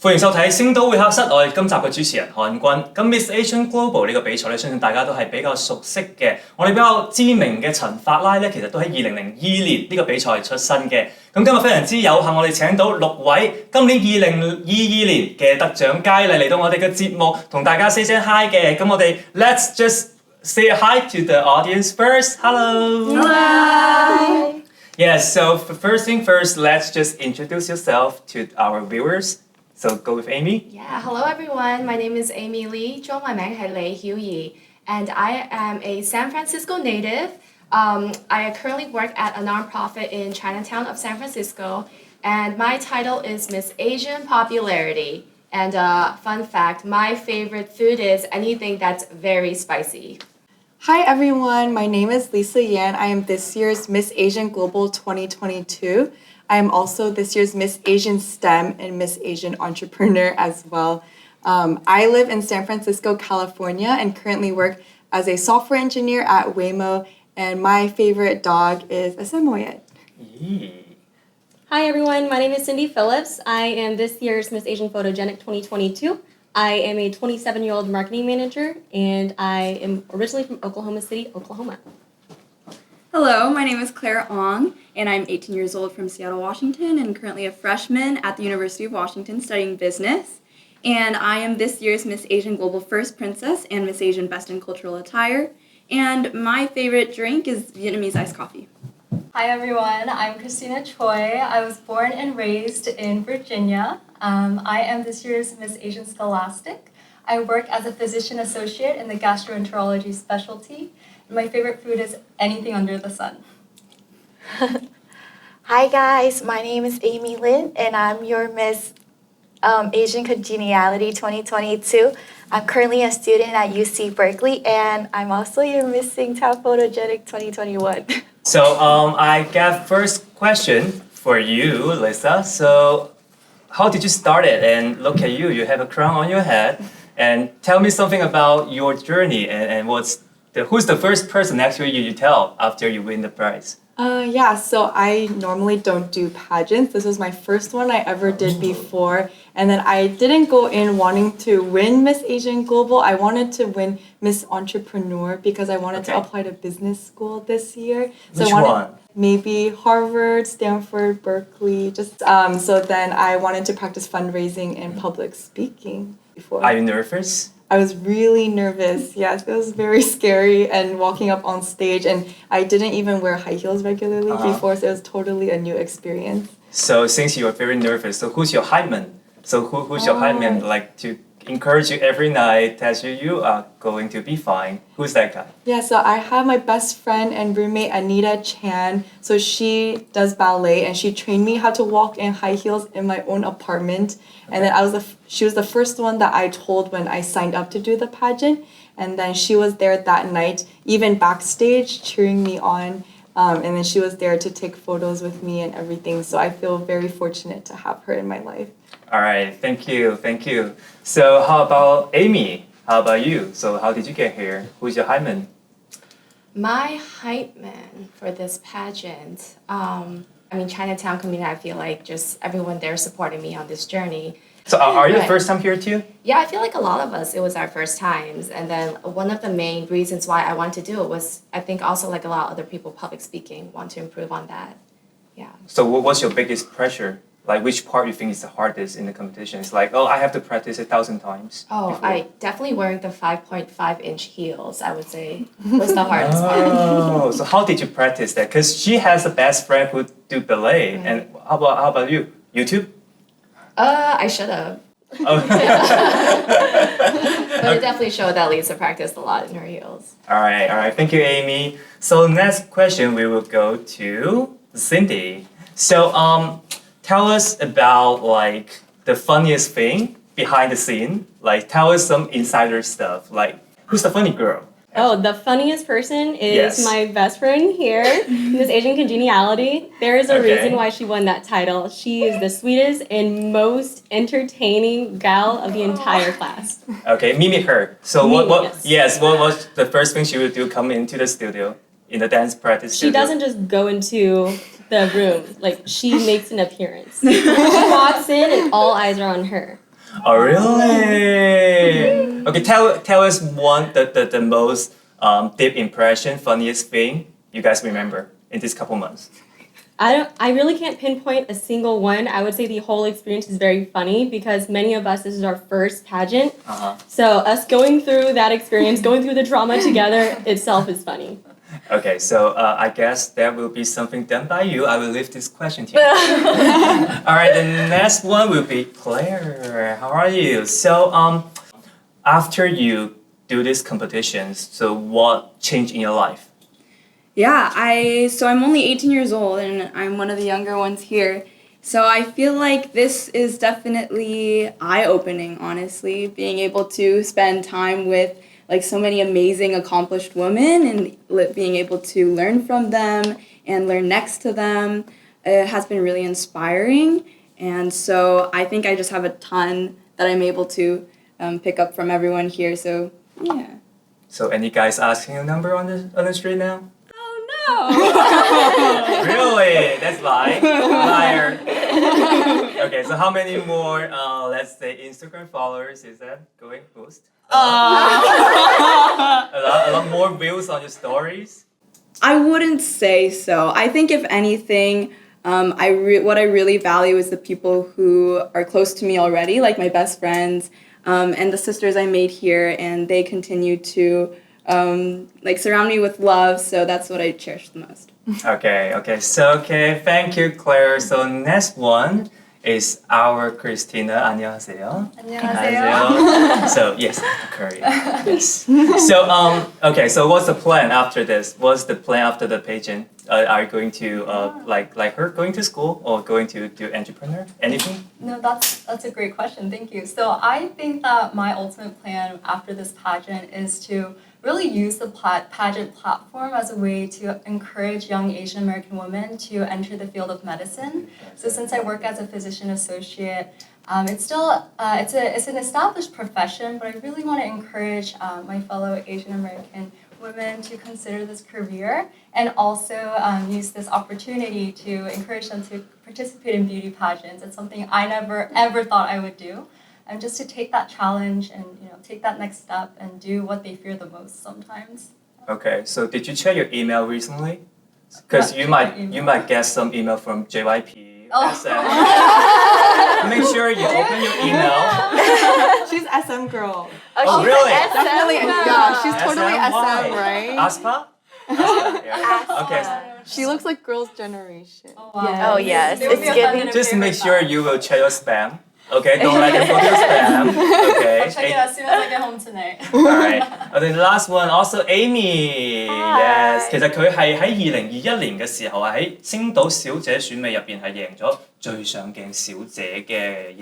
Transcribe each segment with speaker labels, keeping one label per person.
Speaker 1: 歡迎收睇星島會客室，我係今集嘅主持人漢君。咁 Miss Asian Global 呢個比賽咧，相信大家都係比較熟悉嘅。我哋比較知名嘅陳法拉咧，其實都喺2002年呢個比賽出身嘅。咁今日非常之有幸，我哋請到6位今年2022年嘅得獎佳麗嚟到我哋嘅節目，同大家 say 聲 hi 嘅。咁我哋 Let's just say hi to the audience first. Hello.
Speaker 2: Hi.
Speaker 1: Yes, so first thing first, let's just introduce yourself to our viewers. So go with Amy.
Speaker 2: Yeah, hello everyone. My name is Amy Lee. 中文名係李曉儀 and I am a San Francisco native. I currently work at a nonprofit in Chinatown of San Francisco, and my title is Miss Asian Popularity. And fun fact, my favorite food is anything that's very spicy.
Speaker 3: Hi everyone, my name is Lisa Yan. I am this year's Miss Asian Global 2022. I am also this year's Miss Asian STEM and Miss Asian Entrepreneur as well. I live in San Francisco, California, and currently work as a software engineer at Waymo, and my favorite dog is a Samoyed.
Speaker 4: Hi everyone, my name is Cindy Phillips. I am this year's Miss Asian Photogenic 2022. I am a 27-year-old marketing manager, and I am originally from Oklahoma City, Oklahoma.
Speaker 5: Hello, my name is Claire Ong, and I'm 18 years old from Seattle, Washington, and currently a freshman at the University of Washington studying business. And I am this year's Miss Asian Global First Princess and Miss Asian Best in Cultural Attire. And my favorite drink is Vietnamese iced coffee.
Speaker 6: Hi everyone, I'm Christina Choi. I was born and raised in Virginia. I am this year's Miss Asian Scholastic. I work as a physician associate in the gastroenterology specialty. My favorite food is anything under the sun.
Speaker 7: Hi guys, my name is Amy Lin and I'm your Miss Asian Congeniality 2022. I'm currently a student at UC Berkeley and I'm also your Miss Singtown Photogenic 2021.
Speaker 1: So I got first question for you, Lisa. So how did you start it? And look at you, you have a crown on your head. And tell me something about your journey and who's the first person actually you tell after you win the prize?
Speaker 3: So I normally don't do pageants. This was my first one I ever did before. And then I didn't go in wanting to win Miss Asian Global. I wanted to win Miss Entrepreneur because I wanted to apply to business school this year.
Speaker 1: Which one?
Speaker 3: Maybe Harvard, Stanford, Berkeley. So then I wanted to practice fundraising and public speaking before.
Speaker 1: Are you nervous?
Speaker 3: I was really nervous. Yes, it was very scary and walking up on stage, and I didn't even wear high heels regularly before, so it was totally a new experience.
Speaker 1: So since you are very nervous, so who's your hype man? So who's your hype man, like to encourage you every night, tell you are going to be fine? Who's that guy?
Speaker 3: Yeah, so I have my best friend and roommate Anita Chan. So she does ballet and she trained me how to walk in high heels in my own apartment. And then she was the first one that I told when I signed up to do the pageant. And then she was there that night, even backstage, cheering me on. And then she was there to take photos with me and everything. So I feel very fortunate to have her in my life.
Speaker 1: All right, thank you. So how about Amy? How about you? So how did you get here? Who's your hype man?
Speaker 2: My hype man for this pageant, Chinatown community, I feel like just everyone there supporting me on this journey.
Speaker 1: So are you the first time here too?
Speaker 2: Yeah, I feel like a lot of us, it was our first times. And then one of the main reasons why I wanted to do it was, I think also like a lot of other people, public speaking, want to improve on that. Yeah.
Speaker 1: So what's your biggest pressure? Like which part you think is the hardest in the competition? It's like, I have to practice 1,000 times.
Speaker 2: I definitely wearing the 5.5-inch heels, I would say, was the hardest part.
Speaker 1: Oh, so how did you practice that? Because she has a best friend who do ballet. Right. And how about you? YouTube?
Speaker 2: I should have.
Speaker 1: Oh.
Speaker 2: But it definitely showed that Lisa practiced a lot in her heels.
Speaker 1: All right. Thank you, Amy. So next question, we will go to Cindy. So tell us about like the funniest thing behind the scene. Like tell us some insider stuff. Like who's the funny girl?
Speaker 4: Oh, the funniest person is my best friend here, Miss Asian Congeniality. There is a reason why she won that title. She is the sweetest and most entertaining gal of the entire class.
Speaker 1: Okay, mimic her. So what was the first thing she would do come into the studio, in the dance practice studio?
Speaker 4: She doesn't just go into the room. Like, she makes an appearance. She walks in and all eyes are on her.
Speaker 1: Oh, really? Okay, tell us the most deep impression, funniest thing you guys remember in these couple months.
Speaker 4: I really can't pinpoint a single one. I would say the whole experience is very funny because many of us, this is our first pageant. So us going through that experience, going through the drama together itself is funny.
Speaker 1: Okay, so I guess there will be something done by you. I will leave this question to you. All right, the next one will be Claire. How are you? So after you do these competitions, so what changed in your life?
Speaker 5: Yeah, I'm only 18 years old and I'm one of the younger ones here. So I feel like this is definitely eye-opening, honestly, being able to spend time with like so many amazing accomplished women and being able to learn from them and learn next to them. It has been really inspiring. And so I think I just have a ton that I'm able to pick up from everyone here. So yeah.
Speaker 1: So any guys asking a number on the street now?
Speaker 5: Oh no!
Speaker 1: Really? That's lying. Liar. Okay, so how many more, let's say, Instagram followers is that going boost? A lot more views on your stories?
Speaker 5: I wouldn't say so. I think if anything, what I really value is the people who are close to me already, like my best friends and the sisters I made here, and they continue to surround me with love, so that's what I cherish the most.
Speaker 1: Okay, thank you, Claire. So next one is our Christina. 안녕하세요.
Speaker 6: 안녕하세요.
Speaker 1: So yes, Korea. Yes. So okay. So what's the plan after this? What's the plan after the pageant? Are you going to like her going to school or going to do entrepreneur? Anything?
Speaker 6: No, that's a great question. Thank you. So I think that my ultimate plan after this pageant is to really use the pageant platform as a way to encourage young Asian American women to enter the field of medicine. So since I work as a physician associate, it's still it's an established profession, but I really want to encourage my fellow Asian American women to consider this career and also use this opportunity to encourage them to participate in beauty pageants. It's something I never ever thought I would do. And just to take that challenge and take that next step and do what they fear the most sometimes.
Speaker 1: Okay, so did you check your email recently? Because you might get some email from JYP. SM. Make sure you open your email.
Speaker 3: She's SM girl.
Speaker 1: Oh, really?
Speaker 3: Definitely. Yeah, she's totally
Speaker 1: SM,
Speaker 3: SM, right?
Speaker 1: Aspa? Yeah. Okay.
Speaker 3: She looks like Girls' Generation.
Speaker 6: Oh, wow.
Speaker 3: Yeah.
Speaker 7: Oh yes,
Speaker 6: They would be
Speaker 7: it's
Speaker 6: offended
Speaker 7: giving.
Speaker 6: if
Speaker 1: Just
Speaker 6: they
Speaker 1: make
Speaker 6: heard
Speaker 1: sure
Speaker 6: that.
Speaker 1: you will check your spam. Okay, don't let them go to your spam. Okay.
Speaker 6: I'll check it as soon as I get home tonight.
Speaker 1: Alright. Okay, the last one also Amy.
Speaker 7: Hi.
Speaker 1: Yes，其實佢係喺2021年嘅時候喺星島小姐選美入邊係贏咗最上鏡小姐嘅，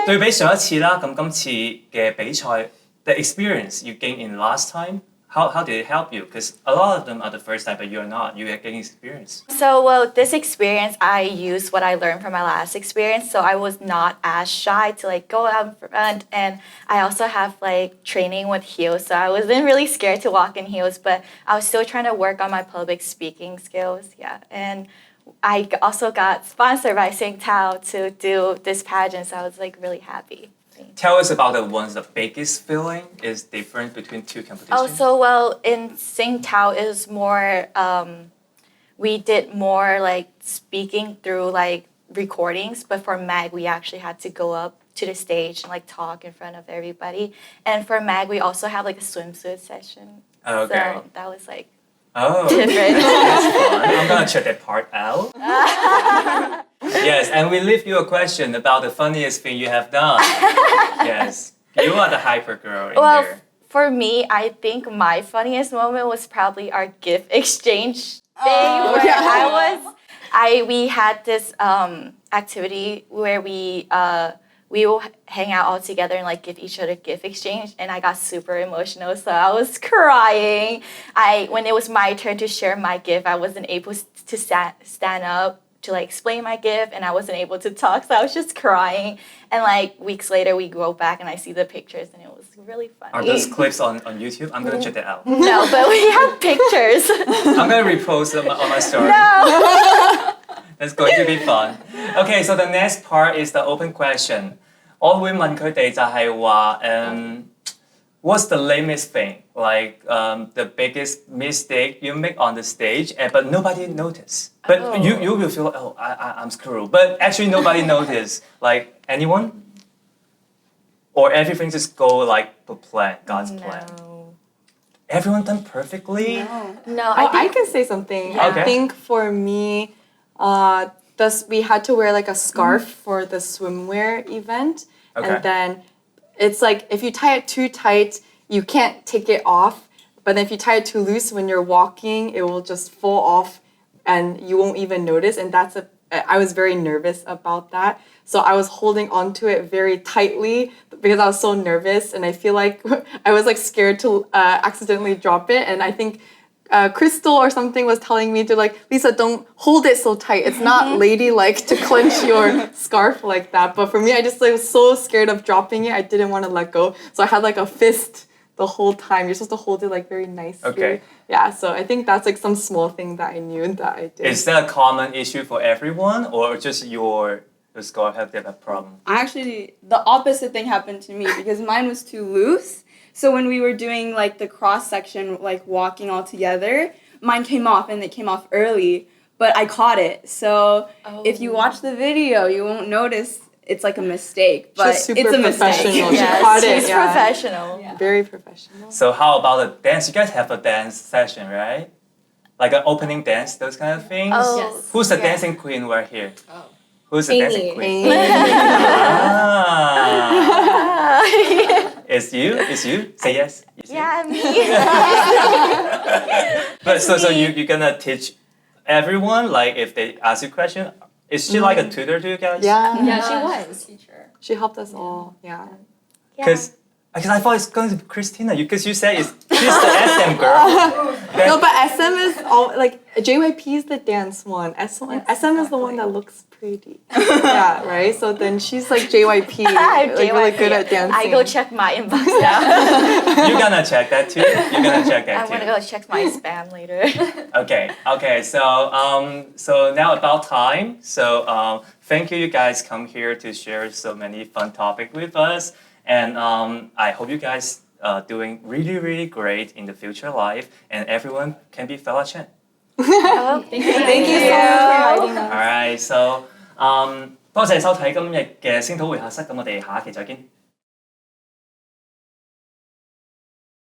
Speaker 1: 對比上一次啦，咁今次嘅比賽 the experience you gained in last time. How did it help you? Because a lot of them are the first time, but you're not. You are getting experience.
Speaker 7: So, well, this experience, I used what I learned from my last experience. So I was not as shy to like go out front. And I also have like training with heels. So I wasn't really scared to walk in heels, but I was still trying to work on my public speaking skills. Yeah. And I also got sponsored by Singtao to do this pageant. So I was like really happy.
Speaker 1: Tell us about the biggest feeling is different between two competitions.
Speaker 7: Oh, so well, in Singtao is more, we did more like speaking through like recordings, but for MAG, we actually had to go up to the stage and like talk in front of everybody. And for MAG, we also have like a swimsuit session.
Speaker 1: Okay.
Speaker 7: So that was like
Speaker 1: That's
Speaker 7: different.
Speaker 1: fun. I'm gonna check that part out. Yes, and we leave you a question about the funniest thing you have done. Yes, you are the hyper girl in
Speaker 7: Well,
Speaker 1: there.
Speaker 7: for me, I think my funniest moment was probably our gift exchange thing where we had this activity where we will hang out all together and like give each other gift exchange, and I got super emotional, so I was crying. When it was my turn to share my gift, I wasn't able to stand up to like explain my gift, and I wasn't able to talk, so I was just crying. And like weeks later, we go back and I see the pictures, and it was really funny.
Speaker 1: Are those clips on YouTube? I'm gonna check that out.
Speaker 7: No, but we have pictures.
Speaker 1: I'm gonna repost them on my story.
Speaker 7: No.
Speaker 1: That's going to be fun. Okay, so the next part is the open question. 我會問佢哋就係話what's the lamest thing? Like the biggest mistake you make on the stage, but nobody notice. But you will feel like, oh, I'm screwed. But actually nobody notice. Like anyone? Or everything just go like the plan, God's plan? Everyone done perfectly?
Speaker 7: No,
Speaker 3: I can say something.
Speaker 1: Yeah.
Speaker 3: I think for me, we had to wear like a scarf for the swimwear event.
Speaker 1: Okay.
Speaker 3: And then it's like if you tie it too tight, you can't take it off. But then if you tie it too loose when you're walking, it will just fall off and you won't even notice. And I was very nervous about that. So I was holding on to it very tightly because I was so nervous. And I feel like I was like scared to accidentally drop it. And I think Crystal or something was telling me to like, Lisa, don't hold it so tight. It's not ladylike to clench your scarf like that. But for me, I just like, was so scared of dropping it. I didn't want to let go. So I had like a fist the whole time. You're supposed to hold it like very nicely.
Speaker 1: Okay.
Speaker 3: Yeah, so I think that's like some small thing that I knew that I did.
Speaker 1: Is that a common issue for everyone or just your scarf have that problem?
Speaker 5: Actually, the opposite thing happened to me because mine was too loose. So when we were doing like the cross section, like walking all together, mine came off and it came off early, but I caught it. So if you watch the video, you won't notice it's like a mistake, but
Speaker 3: She's super
Speaker 5: it's a mistake.
Speaker 3: professional. She
Speaker 7: Yes,
Speaker 3: caught it.
Speaker 7: she's
Speaker 3: Yeah.
Speaker 7: professional.
Speaker 2: Yeah.
Speaker 3: Very professional.
Speaker 1: So how about the dance? You guys have a dance session, right? Like an opening dance, those kind of things?
Speaker 7: Oh,
Speaker 2: Yes.
Speaker 1: Who's the
Speaker 7: yeah.
Speaker 1: dancing queen right here?
Speaker 2: Oh.
Speaker 1: Who's the
Speaker 4: Amy.
Speaker 1: dancing queen?
Speaker 3: Amy.
Speaker 1: Ah. It's you? Say yes. It's you?
Speaker 7: Yeah, me.
Speaker 1: But so you're gonna teach everyone, like if they ask you a question, is she like a tutor to you guys?
Speaker 3: Yeah.
Speaker 2: Yeah,
Speaker 4: she
Speaker 2: she's
Speaker 4: was.
Speaker 2: a teacher.
Speaker 3: She helped us all. Yeah.
Speaker 1: Because I thought it's going to be Christina, because you said she's the SM girl.
Speaker 3: No, but SM is all like JYP is the dance one. SM is the one that looks pretty. Yeah, right. So then she's like JYP, like really good at dancing.
Speaker 7: I go check my inbox now.
Speaker 1: You're gonna check that too? You're gonna check that
Speaker 7: I'm
Speaker 1: too?
Speaker 7: gonna go check my spam later.
Speaker 1: Okay. So now about time. So thank you guys come here to share so many fun topics with us, and I hope you guys doing really really great in the future life, and everyone can be Fella Chen.
Speaker 7: Thank you so much for inviting us.
Speaker 1: Alright, so 多謝收睇今日嘅星土會客室，咁我哋下一期再見。